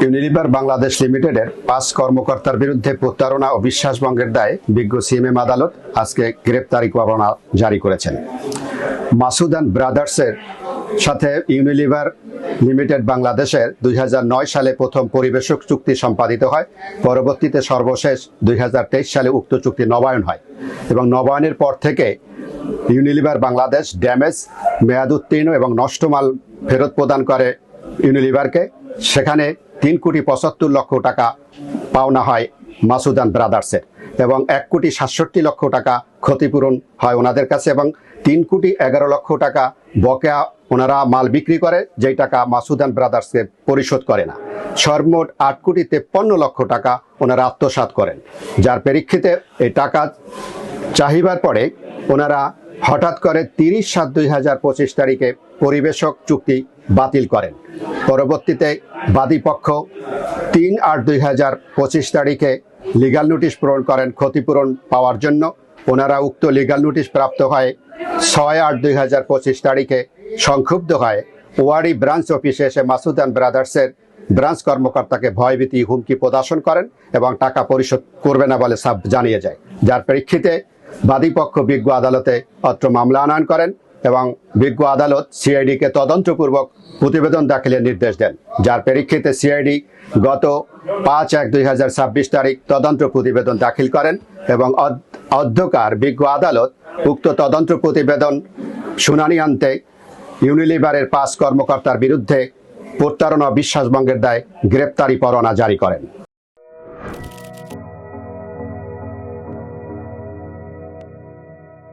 Unilever Bangladesh লিমিটেডের ৫ কর্মকর্তার বিরুদ্ধে প্রতারণা ও বিশ্বাসভঙ্গের দায়ে বিজ্ঞ সিএমএম আদালত আজকে গ্রেপ্তারি পরোয়ানা জারি করেছেন। মাসুদ অ্যান্ড ব্রাদার্সের সাথে ইউনিলিভার লিমিটেড বাংলাদেশের ২০০৯ সালে প্রথম পরিবেশক চুক্তি সম্পাদিত হয়। পরবর্তীতে সর্বশেষ ২০২৩ সালে উক্ত চুক্তি নবায়ন হয় এবং নবায়নের পর থেকে ইউনিলিভার বাংলাদেশ ড্যামেজ, মেয়াদ উত্তীর্ণ এবং নষ্ট মাল ফেরত প্রদান করে ইউনিলিভারকে। সেখানে ৩,৭৫,০০,০০০ টাকা পাওনা হয় মাসুদ অ্যান্ড ব্রাদার্সের এবং ১,৬৭,০০,০০০ টাকা ক্ষতিপূরণ হয় ওনাদের কাছে এবং ৩,১১,০০,০০০ টাকা বকেয়া ওনারা মাল বিক্রি করে, যেই টাকা মাসুদ অ্যান্ড ব্রাদার্সকে পরিশোধ করে না। সর্বমোট ৮,৫৩,০০,০০০ টাকা ওনারা আত্মসাৎ করেন, যার প্রেক্ষিতে এই টাকা চাহিবার পরে ওনারা হঠাৎ করে ৩০/৭/২০২৫ তারিখে পরিবেশক চুক্তি বাতিল করেন। পরবর্তীতে বাদীপক্ষ ৩/৮/২০২৫ তারিখে লিগ্যাল নোটিশ প্রেরণ করেন ক্ষতিপূরণ পাওয়ার জন্য। ওনারা উক্ত লিগ্যাল নোটিশ প্রাপ্ত হয় ৬/৮/২০২৫ তারিখে। সংক্ষুব্ধ হয় ওয়ারি ব্রাঞ্চ অফিসে এসে মাসুদ অ্যান্ড ব্রাদার্সের ব্রাঞ্চ কর্মকর্তাকে ভয়ভীতি হুমকি প্রদর্শন করেন এবং টাকা পরিশোধ করবে না বলে জানিয়ে যায়, যার প্রেক্ষিতে বাদীপক্ষ বিজ্ঞ আদালতে অত্র মামলা আনয়ন করেন এবং বিজ্ঞ আদালত সিআইডিকে তদন্তপূর্বক প্রতিবেদন দাখিলের নির্দেশ দেন, যার প্রেক্ষিতে সিআইডি গত ৫/১/২০২৬ তারিখ তদন্ত প্রতিবেদন দাখিল করেন এবং অধ্যকার বিজ্ঞ আদালত উক্ত তদন্ত প্রতিবেদন শুনানি আনতে ইউনিলিভারের ৫ কর্মকর্তার বিরুদ্ধে প্রতারণা ও বিশ্বাসভঙ্গের দায়ে গ্রেপ্তারি পরোয়ানা জারি করেন।